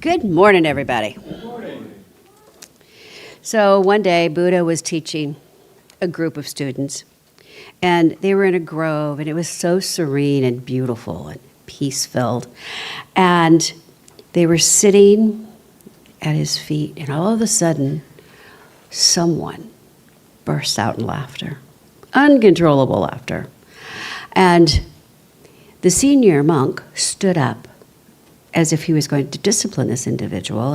Good morning, everybody. Good morning. So one day, Buddha was teaching a group of students, and they were in a grove, and it was so serene and beautiful and peace-filled. And they were sitting at his feet, and all of a sudden, someone burst out in laughter, uncontrollable laughter. And the senior monk stood up as if he was going to discipline this individual.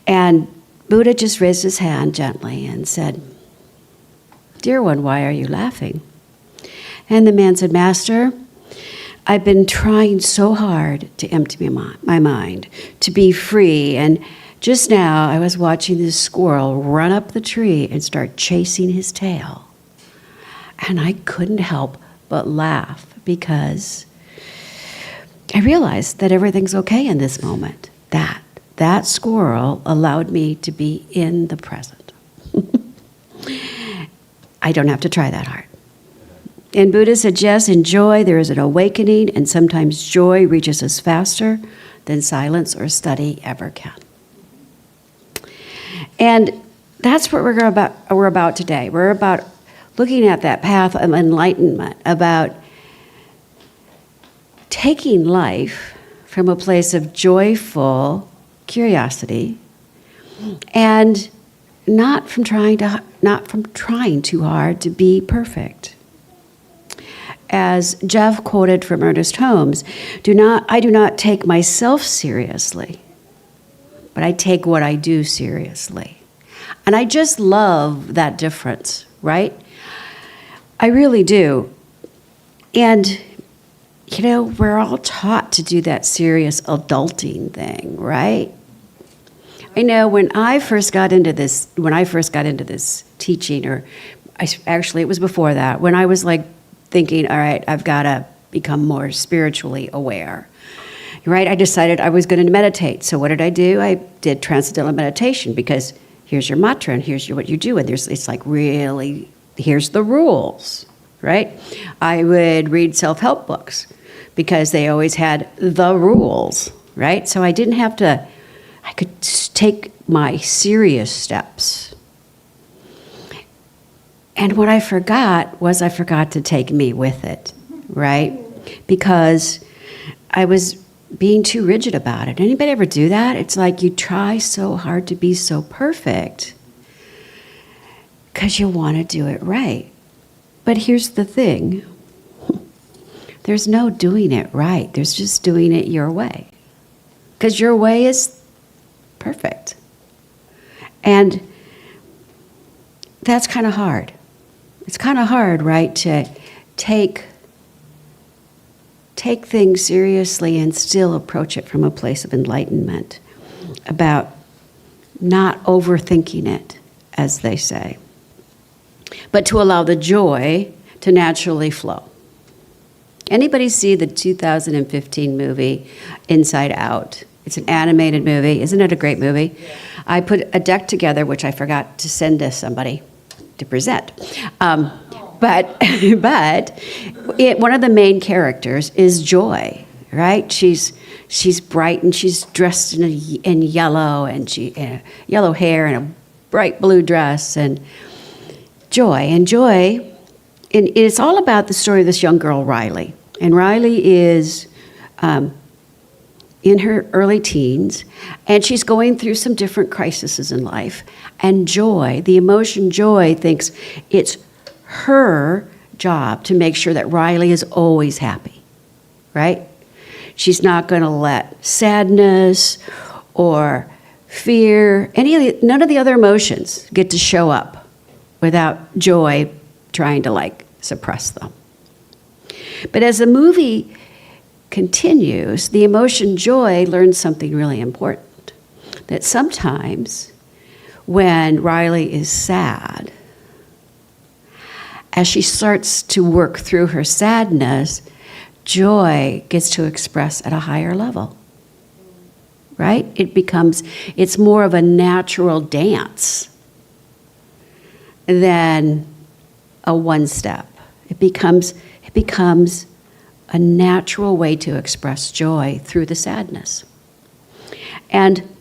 And Buddha just raised his hand gently and said, "Dear one, why are you laughing?" And the man said, "Master, I've been trying so hard to empty my mind, to be free. And just now I was watching this squirrel run up the tree and start chasing his tail. And I couldn't help but laugh because I realized that everything's okay in this moment. That squirrel allowed me to be in the present." I don't have to try that hard. And Buddha said, yes, in joy there is an awakening, and sometimes joy reaches us faster than silence or study ever can. And that's what we're about today. We're about looking at that path of enlightenment, about taking life from a place of joyful curiosity and not from trying too hard to be perfect. As Jeff quoted from Ernest Holmes, I do not take myself seriously, but I take what I do seriously. And I just love that difference, right? I really do. And you know, we're all taught to do that serious adulting thing, right? I know when I first got into this teaching, actually it was before that, when I was like thinking, all right, I've got to become more spiritually aware, right? I decided I was going to meditate. So what did I do? I did transcendental meditation, because here's your mantra and here's what you do, and it's like really, here's the rules, right? I would read self-help books because they always had the rules, right? So I didn't have to, I could take my serious steps. And what I forgot to take me with it, right? Because I was being too rigid about it. Anybody ever do that? It's like you try so hard to be so perfect because you want to do it right. But here's the thing. There's no doing it right. There's just doing it your way. Because your way is perfect. And that's kind of hard. It's kind of hard, right, to take things seriously and still approach it from a place of enlightenment, about not overthinking it, as they say, but to allow the joy to naturally flow. Anybody see the 2015 movie Inside Out? It's an animated movie. Isn't it a great movie? Yeah. I put a deck together, which I forgot to send to somebody to present. But one of the main characters is Joy, right? She's bright and she's dressed in yellow, and yellow hair and a bright blue dress, and Joy. And it's all about the story of this young girl, Riley. And Riley is in her early teens, and she's going through some different crises in life. And Joy, the emotion Joy, thinks it's her job to make sure that Riley is always happy, right? She's not going to let sadness or fear, none of the other emotions get to show up without Joy trying to suppress them. But as the movie continues, the emotion Joy learns something really important. That sometimes when Riley is sad, as she starts to work through her sadness, Joy gets to express at a higher level, right? It's more of a natural dance than a one-step. It becomes a natural way to express joy through the sadness. And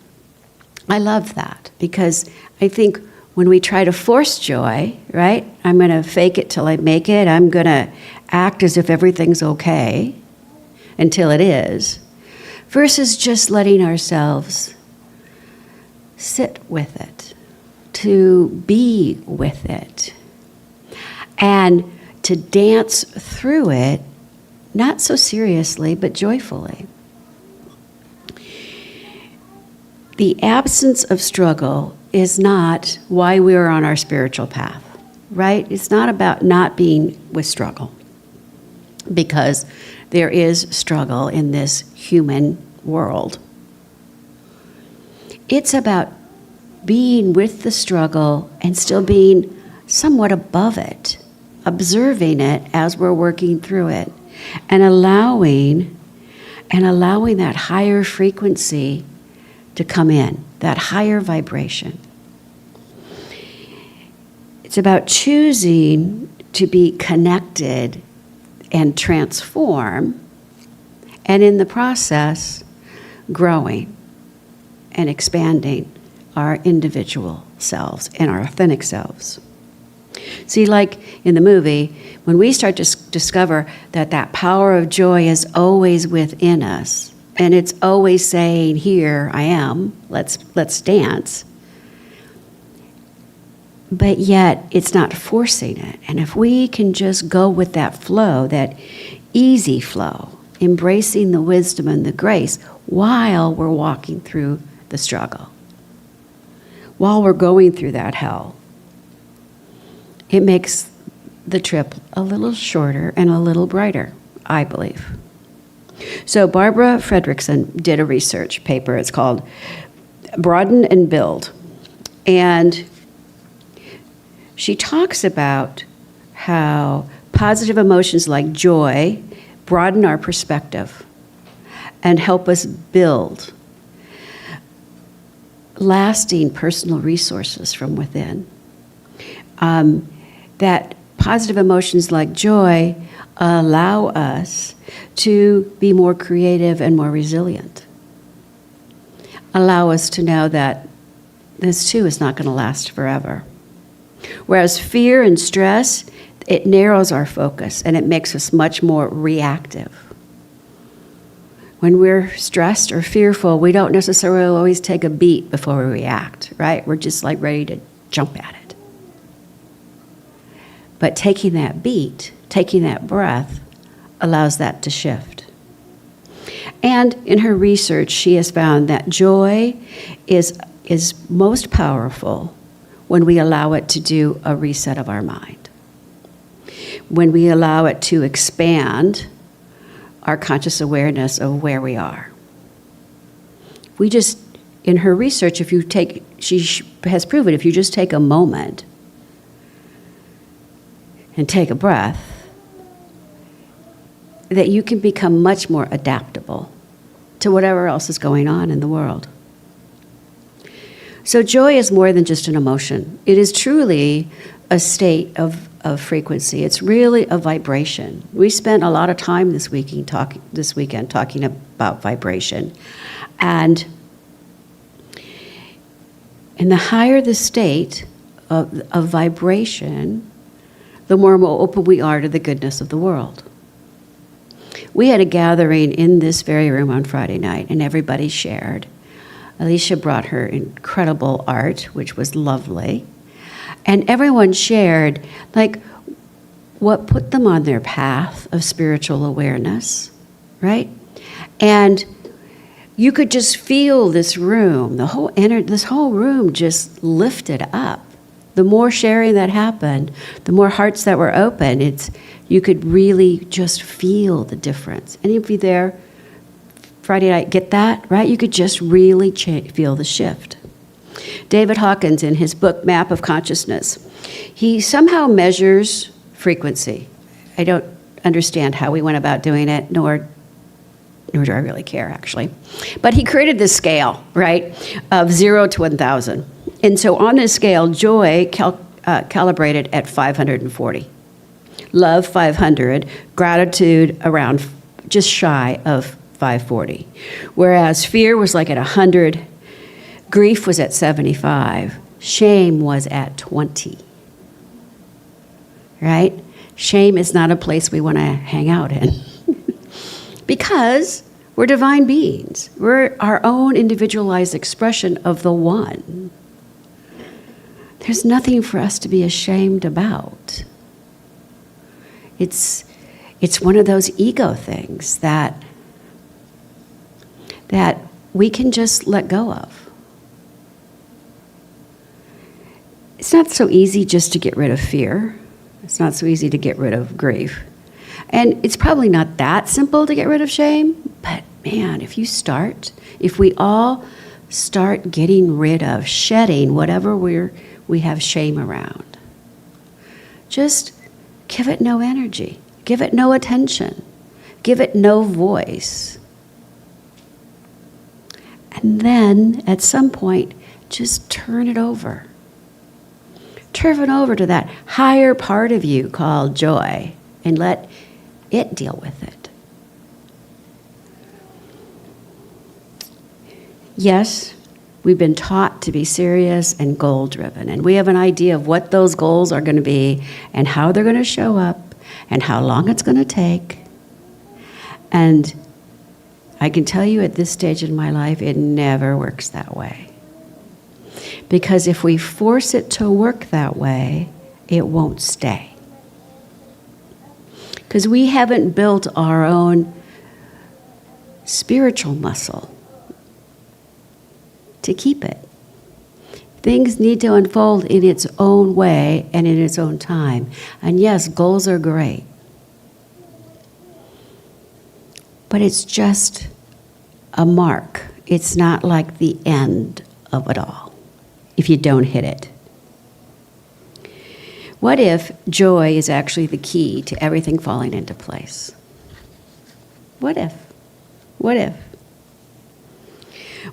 I love that because I think when we try to force joy, right? I'm going to fake it till I make it. I'm going to act as if everything's okay until it is, versus just letting ourselves sit with it, to be with it, and to dance through it, not so seriously, but joyfully. The absence of struggle is not why we are on our spiritual path, right? It's not about not being with struggle, because there is struggle in this human world. It's about being with the struggle and still being somewhat above it, observing it as we're working through it, and allowing that higher frequency to come in, that higher vibration. It's about choosing to be connected and transform, and in the process, growing and expanding our individual selves and our authentic selves. See, like in the movie, when we start to discover that power of joy is always within us, and it's always saying, here I am, let's dance, but yet it's not forcing it. And if we can just go with that flow, that easy flow, embracing the wisdom and the grace while we're walking through the struggle, while we're going through that hell, it makes the trip a little shorter and a little brighter, I believe. So Barbara Fredrickson did a research paper. It's called Broaden and Build. And she talks about how positive emotions like joy broaden our perspective and help us build lasting personal resources from within. That positive emotions like joy allow us to be more creative and more resilient. Allow us to know that this too is not going to last forever. Whereas fear and stress, it narrows our focus and it makes us much more reactive. When we're stressed or fearful, we don't necessarily always take a beat before we react, right? We're just like ready to jump at it. But taking that beat, taking that breath, allows that to shift. And in her research, she has found that joy is most powerful when we allow it to do a reset of our mind. When we allow it to expand our conscious awareness of where we are. We just, in her research, she has proven if you just take a moment and take a breath, that you can become much more adaptable to whatever else is going on in the world. So joy is more than just an emotion. It is truly a state of frequency. It's really a vibration. We spent a lot of time this weekend talking about vibration. And the higher the state of vibration, the more open we are to the goodness of the world. We had a gathering in this very room on Friday night, and everybody shared. Alicia brought her incredible art, which was lovely. And everyone shared, like, what put them on their path of spiritual awareness, right? And you could just feel this room, this whole room just lifted up. The more sharing that happened, the more hearts that were open, you could really just feel the difference. Any of you there Friday night get that, right? You could just really feel the shift. David Hawkins, in his book, Map of Consciousness, he somehow measures frequency. I don't understand how we went about doing it, nor do I really care, actually. But he created this scale, right, of 0 to 1,000. And so on this scale, joy calibrated at 540. Love, 500. Gratitude, around just shy of 540. Whereas fear was like at 100, grief was at 75, shame was at 20. Right? Shame is not a place we want to hang out in. Because we're divine beings. We're our own individualized expression of the one. There's nothing for us to be ashamed about. It's one of those ego things that we can just let go of. It's not so easy just to get rid of fear. It's not so easy to get rid of grief. And it's probably not that simple to get rid of shame, but man, if we all start getting rid of, shedding whatever we have shame around, just give it no energy, give it no attention, give it no voice. And then at some point, just turn it over. Turn it over to that higher part of you called joy and let it deal with it. Yes, we've been taught to be serious and goal-driven, and we have an idea of what those goals are going to be and how they're going to show up and how long it's going to take. And I can tell you at this stage in my life, it never works that way. Because if we force it to work that way, it won't stay. Because we haven't built our own spiritual muscle to keep it. Things need to unfold in its own way and in its own time. And yes, goals are great. But it's just a mark. It's not like the end of it all if you don't hit it. What if joy is actually the key to everything falling into place? What if? What if?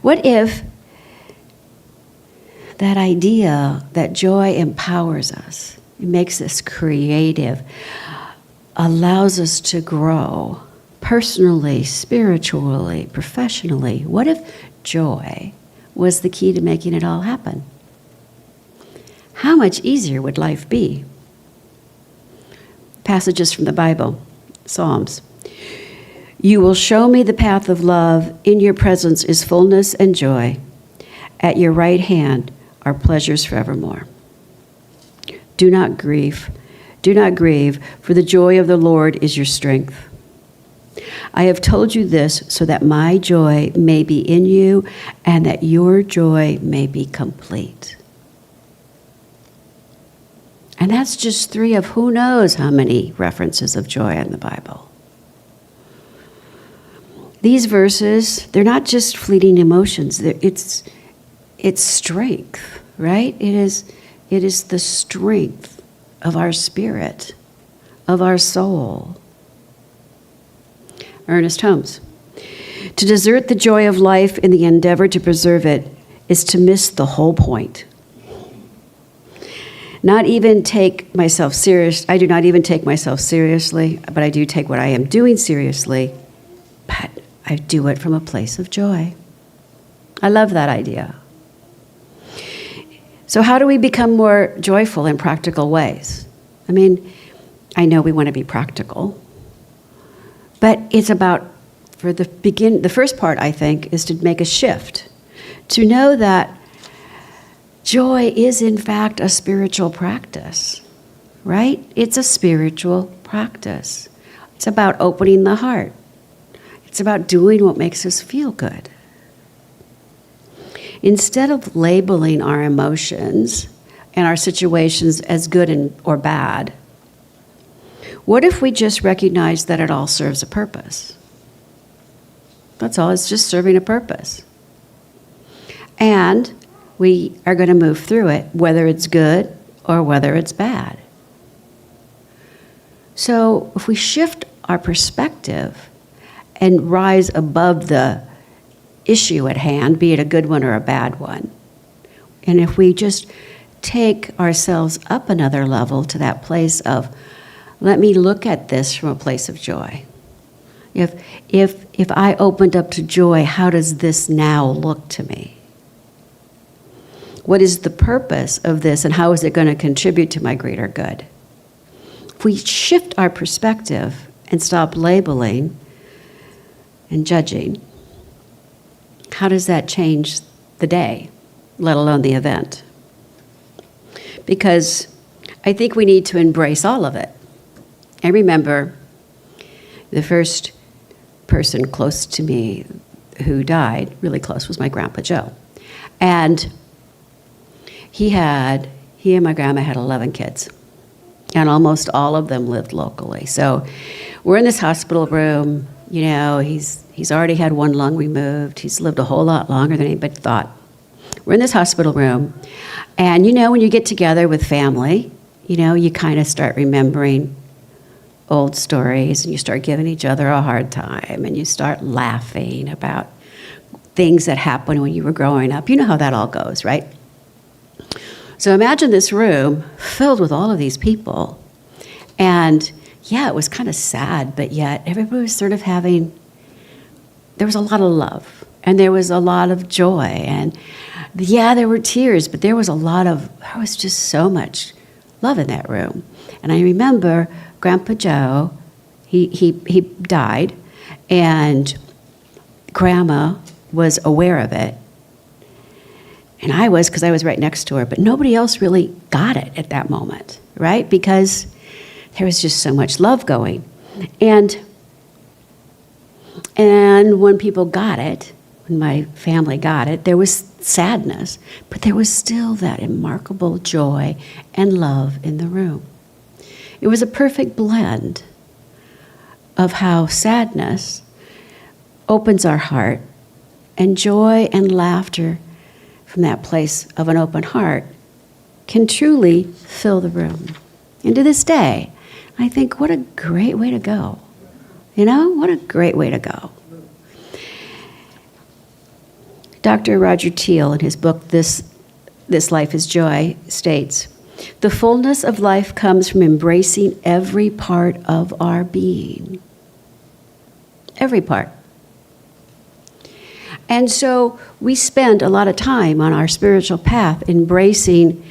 What if that idea that joy empowers us, it makes us creative, allows us to grow personally, spiritually, professionally? What if joy was the key to making it all happen? How much easier would life be? Passages from the Bible, Psalms. You will show me the path of love. In your presence is fullness and joy. At your right hand are pleasures forevermore. Do not grieve. Do not grieve, for the joy of the Lord is your strength. I have told you this so that my joy may be in you and that your joy may be complete. And that's just 3 of who knows how many references of joy in the Bible. These verses, they're not just fleeting emotions. It's strength, right? It is the strength of our spirit, of our soul. Ernest Holmes. To desert the joy of life in the endeavor to preserve it is to miss the whole point. Not even take myself serious. I do not even take myself seriously, but I do take what I am doing seriously, but I do it from a place of joy. I love that idea. So how do we become more joyful in practical ways? I mean, I know we want to be practical, but it's about, the first part, I think, is to make a shift, to know that joy is, in fact, a spiritual practice, right? It's a spiritual practice. It's about opening the heart. It's about doing what makes us feel good. Instead of labeling our emotions and our situations as good or bad, what if we just recognize that it all serves a purpose? That's all. It's just serving a purpose. And we are going to move through it, whether it's good or whether it's bad. So if we shift our perspective and rise above the issue at hand, be it a good one or a bad one, and if we just take ourselves up another level to that place of, let me look at this from a place of joy. If I opened up to joy, how does this now look to me? What is the purpose of this, and how is it going to contribute to my greater good? If we shift our perspective and stop labeling and judging, how does that change the day, let alone the event? Because I think we need to embrace all of it. I remember the first person close to me who died, really close, was my Grandpa Joe. And he and my grandma had 11 kids. And almost all of them lived locally. So we're in this hospital room. You know, he's already had one lung removed. He's lived a whole lot longer than anybody thought. We're in this hospital room. And, you know, when you get together with family, you know, you kind of start remembering old stories, and you start giving each other a hard time, and you start laughing about things that happened when you were growing up. You know how that all goes, right? So imagine this room filled with all of these people. And yeah, it was kind of sad, but yet everybody was sort of there was a lot of love, and there was a lot of joy, and yeah, there were tears, but there was just so much love in that room. And I remember Grandpa Joe, he died, and Grandma was aware of it. And I was, because I was right next to her, but nobody else really got it at that moment, right? Because there was just so much love going. And when people got it, when my family got it, there was sadness, but there was still that remarkable joy and love in the room. It was a perfect blend of how sadness opens our heart, and joy and laughter from that place of an open heart can truly fill the room. And to this day, I think, what a great way to go. You know, what a great way to go. Dr. Roger Teal, in his book, This Life is Joy, states, "The fullness of life comes from embracing every part of our being." Every part. And so we spend a lot of time on our spiritual path embracing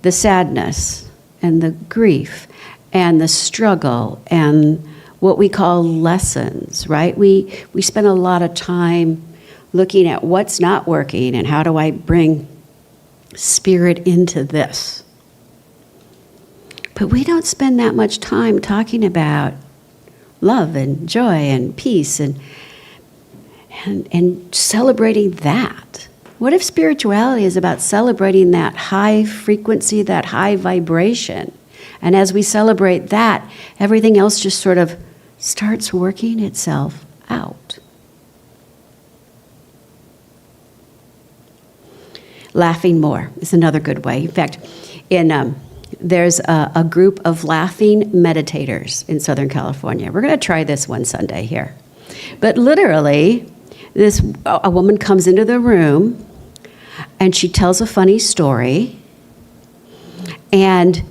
the sadness and the grief and the struggle and what we call lessons, right? We spend a lot of time looking at what's not working and how do I bring spirit into this. But we don't spend that much time talking about love and joy and peace and celebrating that. What if spirituality is about celebrating that high frequency, that high vibration? And as we celebrate that, everything else just sort of starts working itself out. Laughing more is another good way. In fact, there's a group of laughing meditators in Southern California. We're going to try this one Sunday here. But literally, a woman comes into the room, and she tells a funny story, and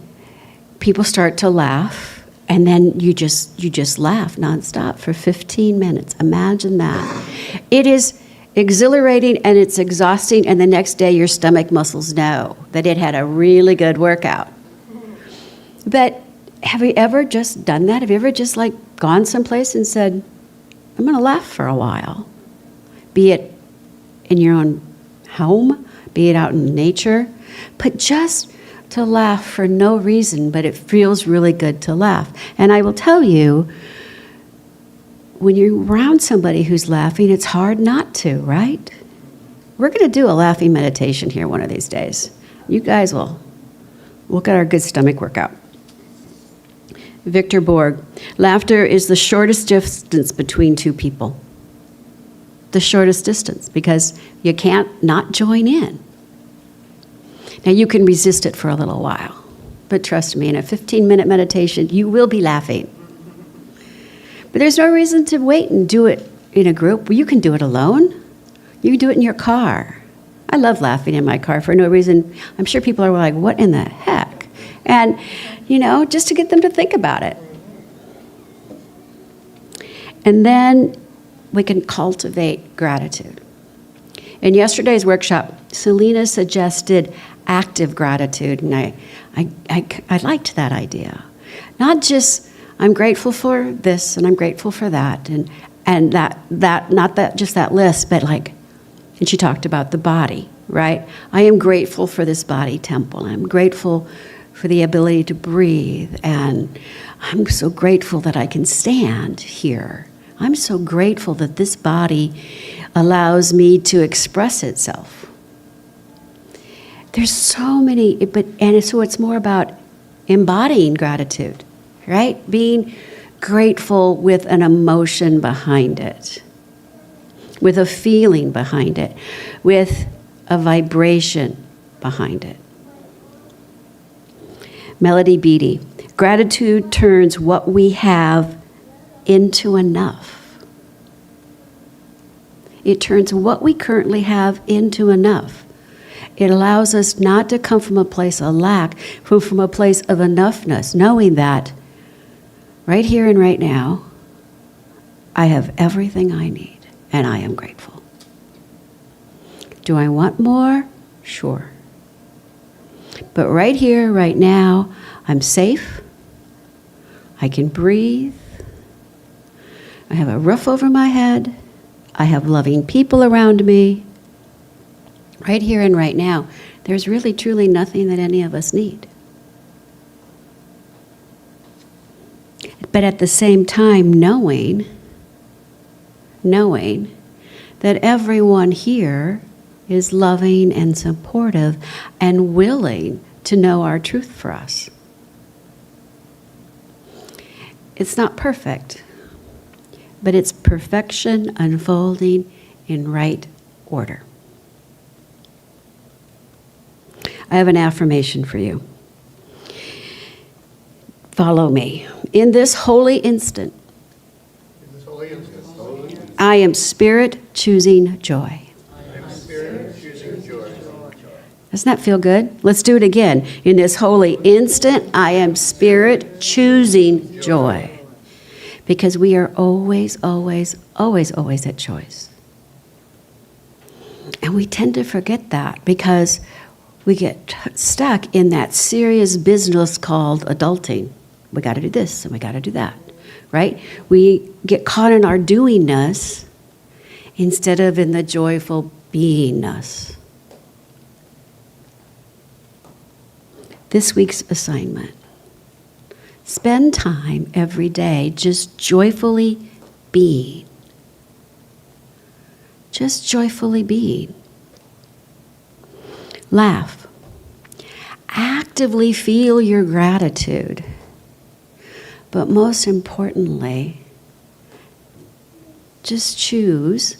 people start to laugh, and then you just laugh nonstop for 15 minutes. Imagine that. It is exhilarating and it's exhausting, and the next day your stomach muscles know that it had a really good workout. But have you ever just done that? Have you ever just gone someplace and said, I'm going to laugh for a while? Be it in your own home, be it out in nature, but just to laugh for no reason, but it feels really good to laugh. And I will tell you, when you're around somebody who's laughing, it's hard not to, right? We're going to do a laughing meditation here one of these days. You guys will get our good stomach workout. Victor Borg, laughter is the shortest distance between two people. The shortest distance, because you can't not join in. Now, you can resist it for a little while, but trust me, in a 15-minute meditation, you will be laughing. But there's no reason to wait and do it in a group. Well, you can do it alone. You can do it in your car. I love laughing in my car for no reason. I'm sure people are like, what in the heck? And, just to get them to think about it. And then we can cultivate gratitude. In yesterday's workshop, Selena suggested active gratitude, and I liked that idea. Not just, I'm grateful for this and I'm grateful for that, and that not that just that list, but like, and she talked about the body, right? I am grateful for this body temple. I'm grateful for the ability to breathe, and I'm so grateful that I can stand here. I'm so grateful that this body allows me to express itself. There's so many, and so it's more about embodying gratitude, right? Being grateful with an emotion behind it, with a feeling behind it, with a vibration behind it. Melody Beattie, gratitude turns what we have into enough. It turns what we currently have into enough. It allows us not to come from a place of lack, from a place of enoughness, knowing that right here and right now, I have everything I need, and I am grateful. Do I want more? Sure. But right here, right now, I'm safe. I can breathe. I have a roof over my head. I have loving people around me. Right here and right now, there's really truly nothing that any of us need. But at the same time, knowing that everyone here is loving and supportive and willing to know our truth for us. It's not perfect, but it's perfection unfolding in right order. I have an affirmation for you. Follow me. In this holy instant, I am spirit choosing joy. Doesn't that feel good? Let's do it again. In this holy instant, I am spirit choosing joy. Because we are always, always, always, always at choice. And we tend to forget that because we get stuck in that serious business called adulting. We got to do this and we got to do that, right? We get caught in our doingness instead of in the joyful beingness. This week's assignment. Spend time every day just joyfully being. Just joyfully being. Laugh. Actively feel your gratitude. But most importantly, just choose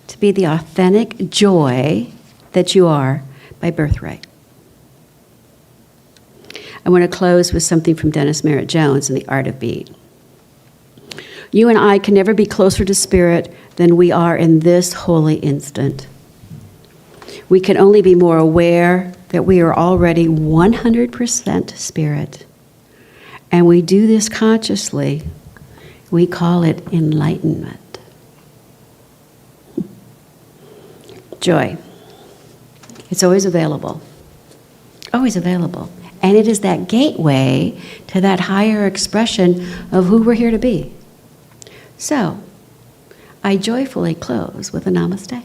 to be the authentic joy that you are by birthright. I want to close with something from Dennis Merritt Jones in The Art of Being. You and I can never be closer to spirit than we are in this holy instant. We can only be more aware that we are already 100% spirit. And we do this consciously. We call it enlightenment. Joy. It's always available. Always available. And it is that gateway to that higher expression of who we're here to be. So, I joyfully close with a namaste.